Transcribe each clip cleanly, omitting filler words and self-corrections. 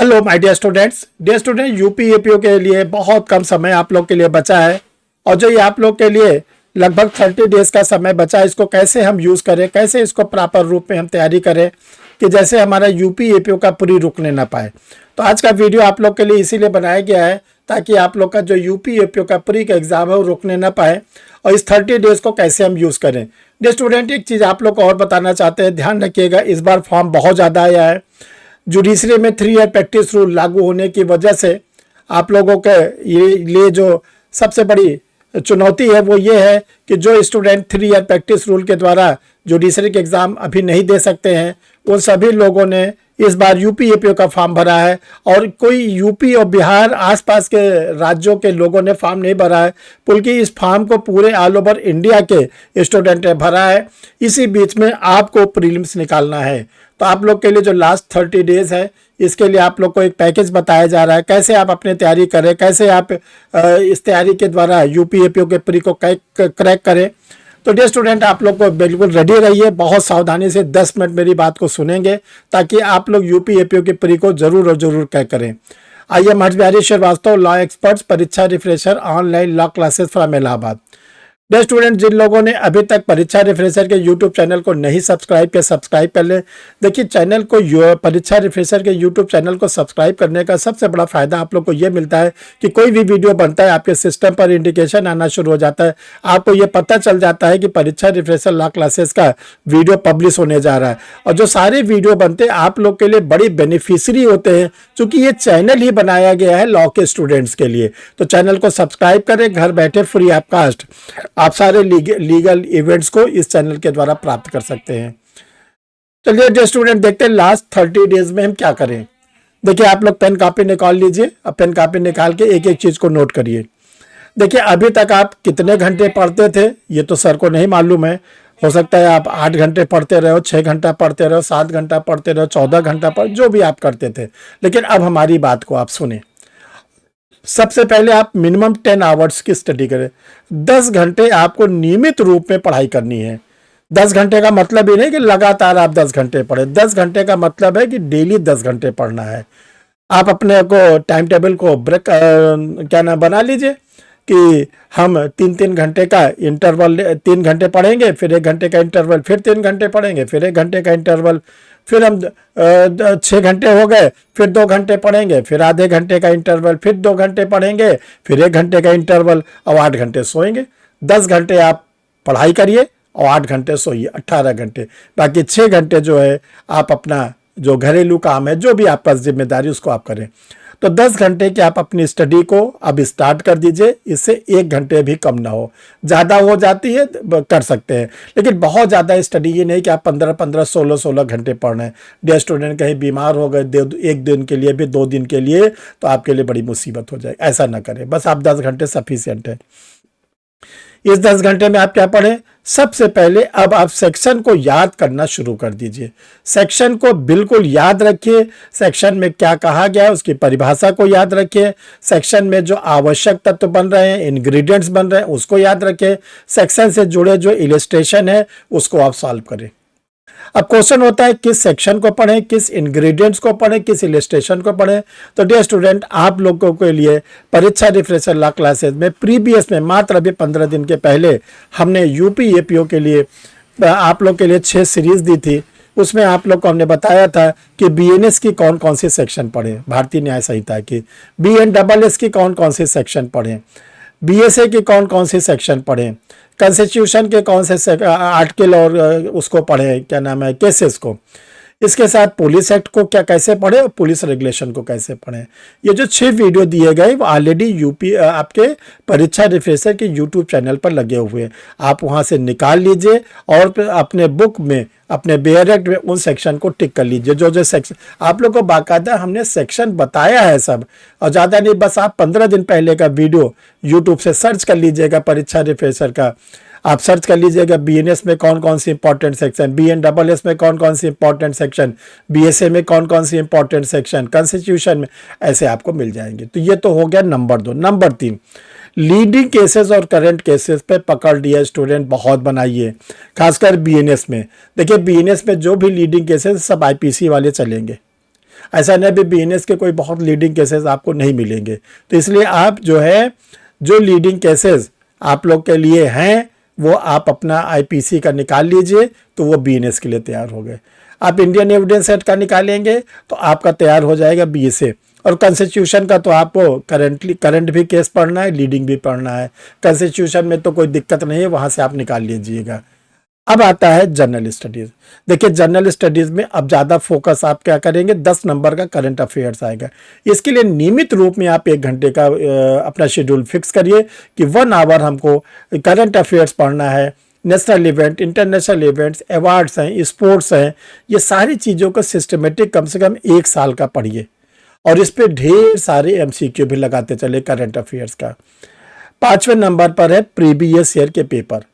Hello my dear student यूपीएपीओ के लिए बहुत कम समय आप लोग के लिए बचा है। और जो ये आप लोग के लिए लगभग 30 डेज का समय बचा है, इसको कैसे हम यूज़ करें, कैसे इसको प्रॉपर रूप में हम तैयारी करें कि जैसे हमारा यूपीएपीओ का पूरी रुकने ना पाए। तो आज का वीडियो आप लोग के लिए इसीलिए बनाया गया है ताकि आप लोग का जो यूपीएपीओ का प्री का एग्जाम है वो रुकने ना पाए और इस 30 डेज को कैसे हम यूज़ करें। डियर स्टूडेंट, एक चीज़ आप लोग को और बताना चाहते हैं, ध्यान रखिएगा, इस बार फॉर्म बहुत ज़्यादा आया है। जुडिशरी में 3 ईयर प्रैक्टिस रूल लागू होने की वजह से आप लोगों के लिए जो सबसे बड़ी चुनौती है वो ये है कि जो स्टूडेंट 3 ईयर प्रैक्टिस रूल के द्वारा जुडिशरी के एग्ज़ाम अभी नहीं दे सकते हैं, उन सभी लोगों ने इस बार यूपीएपीओ का फॉर्म भरा है। और कोई यूपी और बिहार आसपास के राज्यों के लोगों ने फॉर्म नहीं भरा है, बल्कि इस फॉर्म को पूरे ऑल ओवर इंडिया के स्टूडेंट ने भरा है। इसी बीच में आपको प्रीलिम्स निकालना है। तो आप लोग के लिए जो लास्ट 30 डेज है, इसके लिए आप लोग को एक पैकेज बताया जा रहा है, कैसे आप अपनी तैयारी करें, कैसे आप इस तैयारी के द्वारा यूपीएपीओ के प्री को क्रैक करें। तो डियर स्टूडेंट, आप लोग को बिल्कुल रेडी रहिए, बहुत सावधानी से 10 मिनट मेरी बात को सुनेंगे ताकि आप लोग यूपीएपीओ के प्री को जरूर और जरूर क्रैक करें। आइए, महर्ष बिहारी श्रीवास्तव, लॉ एक्सपर्ट्स, परीक्षा refresher, online law classes from Allahabad. Dear student, जिन लोगों ने अभी तक परीक्षा रिफ्रेशर के यूट्यूब चैनल को नहीं सब्सक्राइब किया, सब्सक्राइब कर ले। देखिए, चैनल को परीक्षा रिफ्रेशर के यूट्यूब चैनल को सब्सक्राइब करने का सबसे बड़ा फायदा आप लोग को ये मिलता है कि कोई भी वीडियो बनता है आपके सिस्टम पर इंडिकेशन आना शुरू हो जाता है, आपको ये पता चल जाता है कि परीक्षा रिफ्रेशर लॉ क्लासेस का वीडियो पब्लिश होने जा रहा है। और जो सारे वीडियो बनते हैं आप लोग के लिए बड़ी बेनिफिशियरी होते हैं, क्योंकि ये चैनल ही बनाया गया है लॉ के स्टूडेंट्स के लिए। तो चैनल को सब्सक्राइब करें, घर बैठे फ्री ऑफ कास्ट आप सारे लीगल इवेंट्स को इस चैनल के द्वारा प्राप्त कर सकते हैं। चलिए जो स्टूडेंट, देखते हैं लास्ट 30 डेज में हम क्या करें। देखिए, आप लोग पेन कॉपी निकाल लीजिए। अब पेन कॉपी निकाल के एक एक चीज को नोट करिए। देखिए, अभी तक आप कितने घंटे पढ़ते थे ये तो सर को नहीं मालूम है। हो सकता है आप 8 घंटे पढ़ते रहो, 6 घंटा पढ़ते रहो, 7 घंटा पढ़ते रहो, 14 घंटा पढ़, जो भी आप करते थे। लेकिन अब हमारी बात को आप सुने। सबसे पहले आप मिनिमम 10 आवर्स की स्टडी करें। 10 घंटे आपको नियमित रूप में पढ़ाई करनी है। 10 घंटे का मतलब ये नहीं कि लगातार आप 10 घंटे पढ़े। 10 घंटे का मतलब है कि डेली 10 घंटे पढ़ना है। आप अपने को टाइम टेबल को ब्रेक क्या ना बना लीजिए कि हम 3-3 घंटे का इंटरवल, 3 घंटे पढ़ेंगे, फिर 1 घंटे का इंटरवल, फिर 3 घंटे पढ़ेंगे, फिर 1 घंटे का इंटरवल, फिर हम 6 घंटे हो गए, फिर 2 घंटे पढ़ेंगे, फिर आधे घंटे का इंटरवल, फिर 2 घंटे पढ़ेंगे, फिर 1 घंटे का इंटरवल और 8 घंटे सोएंगे। 10 घंटे आप पढ़ाई करिए और 8 घंटे सोइए, 18 घंटे। बाकी 6 घंटे जो है आप अपना जो घरेलू काम है, जो भी आपका जिम्मेदारी, उसको आप करें। तो 10 घंटे की आप अपनी स्टडी को अब स्टार्ट कर दीजिए। इससे 1 घंटे भी कम ना हो। ज़्यादा हो जाती है कर सकते हैं, लेकिन बहुत ज़्यादा स्टडी ये नहीं कि आप 15-15, 16-16 घंटे पढ़ रहे हैं। डियर स्टूडेंट, कहीं बीमार हो गए 1 दिन के लिए भी, 2 दिन के लिए, तो आपके लिए बड़ी मुसीबत हो जाए। ऐसा ना करें, बस आप 10 घंटे सफिशिएंट है। इस 10 घंटे में आप क्या पढ़ें? सबसे पहले अब आप सेक्शन को याद करना शुरू कर दीजिए। सेक्शन को बिल्कुल याद रखिए। सेक्शन में क्या कहा गया है उसकी परिभाषा को याद रखिए। सेक्शन में जो आवश्यक तत्व बन रहे हैं, इंग्रेडिएंट्स बन रहे हैं, उसको याद रखिए। सेक्शन से जुड़े जो इलस्ट्रेशन है उसको आप सॉल्व करें। अब क्वेश्चन होता है किस सेक्शन को पढ़ें, किस इंग्रेडिएंट्स को पढ़ें, किस इलस्ट्रेशन को पढ़ें। तो डियर स्टूडेंट, आप लोगों के लिए परीक्षा रिफ्रेशर लॉ क्लासेस में प्रीवियस में मात्र अभी 15 दिन के पहले हमने यूपीएपीओ के लिए आप लोग के लिए 6 सीरीज दी थी। उसमें आप लोग को हमने बताया था कि बीएनएस की कौन कौन सी सेक्शन पढ़ें, भारतीय न्याय संहिता की, बीएनडबलएस की कौन कौन सी सेक्शन पढ़ें, बीएसए की कौन कौन सी सेक्शन पढ़ें, कॉन्स्टिट्यूशन के कौन से आर्टिकल और उसको पढ़ें, क्या नाम है, केसेस को। इसके साथ पुलिस एक्ट को क्या कैसे पढ़े और पुलिस रेगुलेशन को कैसे पढ़ें। ये जो 6 वीडियो दिए गए वो ऑलरेडी यूपी आपके परीक्षा रिफ्रेशर के यूट्यूब चैनल पर लगे हुए हैं। आप वहाँ से निकाल लीजिए और फिर अपने बुक में, अपने बेयर एक्ट में उन सेक्शन को टिक कर लीजिए। जो जो सेक्शन आप लोग को बाकायदा हमने सेक्शन बताया है सब, और ज़्यादा नहीं, बस आप 15 दिन पहले का वीडियो यूट्यूब से सर्च कर लीजिएगा। परीक्षा रिफ्रेशर का आप सर्च कर लीजिएगा, बीएनएस में कौन कौन सी इंपॉर्टेंट सेक्शन, बीएनडबलएस में कौन कौन सी इंपॉर्टेंट सेक्शन, बीएसए में कौन कौन सी इंपॉर्टेंट सेक्शन, कॉन्स्टिट्यूशन में, ऐसे आपको मिल जाएंगे। तो ये तो हो गया नंबर 2। नंबर 3, लीडिंग केसेस और करंट केसेस पे पकड़ लिया स्टूडेंट बहुत बनाइए, खासकर बीएनएस में। देखिए, बीएनएस में जो भी लीडिंग केसेस सब आईपीसी वाले चलेंगे। ऐसा नहीं भी बीएनएस के कोई बहुत लीडिंग केसेस आपको नहीं मिलेंगे। तो इसलिए आप जो है जो लीडिंग केसेस आप लोग के लिए हैं वो आप अपना आईपीसी का निकाल लीजिए, तो वो बीएनएस के लिए तैयार हो गए। आप इंडियन एविडेंस एक्ट का निकालेंगे तो आपका तैयार हो जाएगा बीएसए। और कॉन्स्टिट्यूशन का तो आपको करंट भी केस पढ़ना है, लीडिंग भी पढ़ना है। कॉन्स्टिट्यूशन में तो कोई दिक्कत नहीं है, वहाँ से आप निकाल लीजिएगा। अब आता है जनरल स्टडीज़। देखिए जनरल स्टडीज़ में अब ज़्यादा फोकस आप क्या करेंगे, 10 नंबर का करंट अफेयर्स आएगा। इसके लिए नियमित रूप में आप 1 घंटे का अपना शेड्यूल फिक्स करिए कि 1 आवर हमको करंट अफेयर्स पढ़ना है। National event, international events, awards हैं, स्पोर्ट्स हैं, ये सारी चीज़ों को सिस्टमेटिक कम से कम 1 साल का पढ़िए और इस पे ढेर सारे एमसीक्यू भी लगाते चले करंट अफेयर्स का। 5वें नंबर पर है प्रीवियस ईयर के पेपर।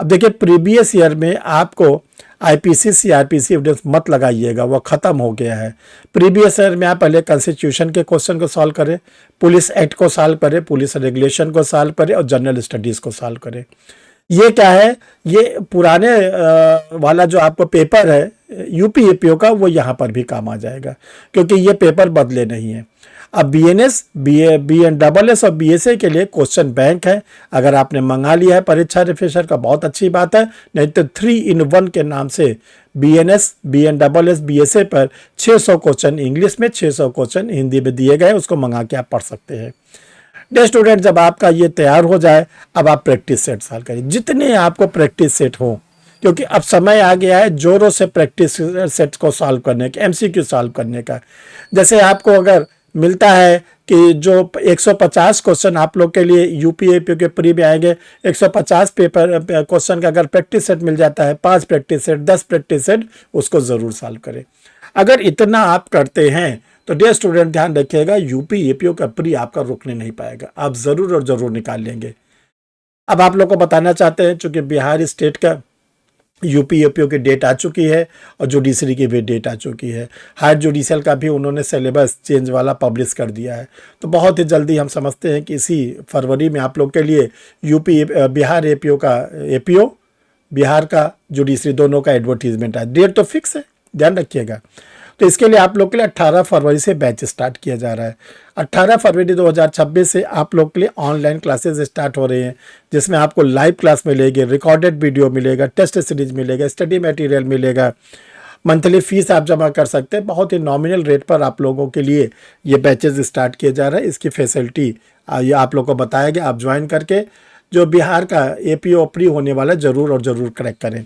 अब देखिए प्रीवियस ईयर में आपको आईपीसी सीआरपीसी एविडेंस मत लगाइएगा, वो ख़त्म हो गया है। प्रीवियस ईयर में आप पहले कॉन्स्टिट्यूशन के क्वेश्चन को सॉल्व करें, पुलिस एक्ट को सॉल्व करें, पुलिस रेगुलेशन को सॉल्व करें और जनरल स्टडीज़ को सॉल्व करें। ये क्या है, ये पुराने वाला जो आपको पेपर है यूपीएपीओ का, वो यहाँ पर भी काम आ जाएगा क्योंकि ये पेपर बदले नहीं है। अब बीएनएस, बीएनडबलएस और बीएसए के लिए क्वेश्चन बैंक है। अगर आपने मंगा लिया है परीक्षा रिफ्रेशर का, बहुत अच्छी बात है, नहीं तो 3 in 1 के नाम से बीएनएस, बीएनडबलएस, बीएसए पर 600 क्वेश्चन इंग्लिश में, 600 क्वेश्चन हिंदी में दिए गए, उसको मंगा के आप पढ़ सकते हैं। डे स्टूडेंट, जब आपका ये तैयार हो जाए अब आप प्रैक्टिस सेट सॉल्व करिए, जितने आपको प्रैक्टिस सेट हो, क्योंकि अब समय आ गया है जोरों से प्रैक्टिस सेट को सॉल्व करने का, एमसीक्यू सॉल्व करने का। जैसे आपको अगर मिलता है कि जो 150 क्वेश्चन आप लोग के लिए यूपीएपीओ के प्री में आएंगे, 150 पेपर क्वेश्चन का अगर प्रैक्टिस सेट मिल जाता है, 5 प्रैक्टिस सेट, 10 प्रैक्टिस सेट, उसको ज़रूर सॉल्व करें। अगर इतना आप करते हैं तो डियर स्टूडेंट ध्यान रखिएगा, यूपीएपीओ का प्री आपका रुकने नहीं पाएगा, आप ज़रूर और ज़रूर निकाल लेंगे। अब आप लोग को बताना चाहते हैं, चूँकि बिहार स्टेट का यूपीएपीओ की डेट आ चुकी है और जुडिशरी की भी डेट आ चुकी है। हायर जुडिशियल का भी उन्होंने सिलेबस चेंज वाला पब्लिश कर दिया है, तो बहुत ही जल्दी हम समझते हैं कि इसी फरवरी में आप लोग के लिए बिहार एपीओ का एपीओ, बिहार का जुडिशरी, दोनों का एडवर्टीजमेंट है। डेट तो फिक्स है, ध्यान रखिएगा। तो इसके लिए आप लोग के लिए 18 फरवरी से बैच स्टार्ट किया जा रहा है। 18 फरवरी 2026 से आप लोग के लिए ऑनलाइन क्लासेस स्टार्ट हो रही हैं, जिसमें आपको लाइव क्लास मिलेगी, रिकॉर्डेड वीडियो मिलेगा, टेस्ट सीरीज मिलेगा, स्टडी मटेरियल मिलेगा। मंथली फीस आप जमा कर सकते हैं, बहुत ही नॉमिनल रेट पर आप लोगों के लिए ये बैचेज स्टार्ट किए जा रहे हैं। इसकी फैसिलिटी ये आप लोग को बताया गया, आप ज्वाइन करके जो बिहार का एपीओ प्री होने वाला ज़रूर और ज़रूर क्रैक करें।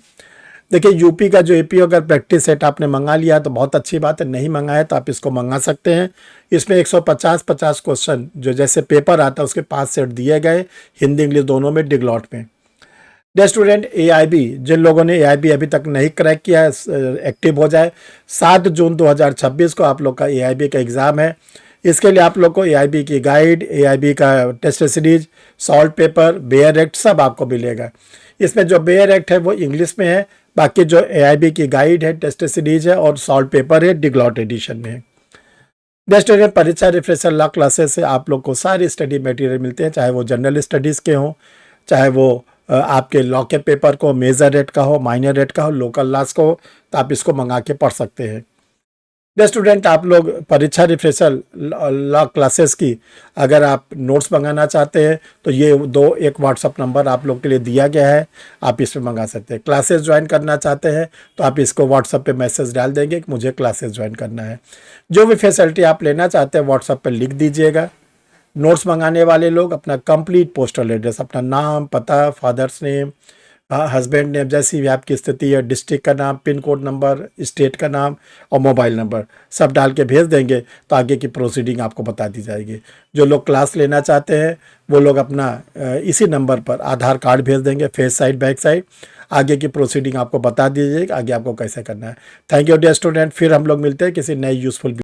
देखिए यूपी का जो एपीओ अगर प्रैक्टिस सेट आपने मंगा लिया तो बहुत अच्छी बात है, नहीं मंगाया तो आप इसको मंगा सकते हैं। इसमें 150 क्वेश्चन जो जैसे पेपर आता है उसके 5 सेट दिए गए, हिंदी इंग्लिश दोनों में, डिगलॉट में। डे स्टूडेंट, एआईबी, जिन लोगों ने एआईबी अभी तक नहीं क्रैक किया है, एक्टिव हो जाए। 7 जून 2026 को आप लोग का एआईबी का एग्ज़ाम है। इसके लिए आप लोग को एआईबी की गाइड, एआईबी का test series, solve paper, bare act सब आपको मिलेगा। इसमें जो बेयर एक्ट है वो इंग्लिश में है, बाकी जो एआईबी की गाइड है, टेस्ट सीरीज है और सॉल्व पेपर है, डिगलॉट एडिशन में है। बेस्ट परीक्षा रिफ्रेशर लॉ क्लासेस से आप लोग को सारी स्टडी मटेरियल मिलते हैं, चाहे वो जनरल स्टडीज़ के हों, चाहे वो आपके लॉ के पेपर को, मेजर रेट का हो, माइनर रेट का हो, लोकल लॉस का हो, तो आप इसको मंगा के पढ़ सकते हैं। स्टूडेंट, आप लोग परीक्षा रिफ्रेशर लॉ क्लासेस की अगर आप नोट्स मंगाना चाहते हैं तो ये एक व्हाट्सअप नंबर आप लोग के लिए दिया गया है, आप इस पर मंगा सकते हैं। क्लासेस ज्वाइन करना चाहते हैं तो आप इसको व्हाट्सअप पे मैसेज डाल देंगे कि मुझे क्लासेस ज्वाइन करना है। जो भी फैसिलिटी आप लेना चाहते हैं व्हाट्सअप पर लिख दीजिएगा। नोट्स मंगाने वाले लोग अपना कंप्लीट पोस्टल एड्रेस, अपना नाम, पता, फादर्स नेम, हस्बैंड नेम, जैसी भी आपकी स्थिति है, डिस्ट्रिक्ट का नाम, पिन कोड नंबर, स्टेट का नाम और मोबाइल नंबर सब डाल के भेज देंगे तो आगे की प्रोसीडिंग आपको बता दी जाएगी। जो लोग क्लास लेना चाहते हैं वो लोग अपना इसी नंबर पर आधार कार्ड भेज देंगे, फेस साइड बैक साइड, आगे की प्रोसीडिंग आपको बता दी जाएगी, आगे आपको कैसे करना है। थैंक यू डियर स्टूडेंट, फिर हम लोग मिलते हैं किसी नए यूज़फुल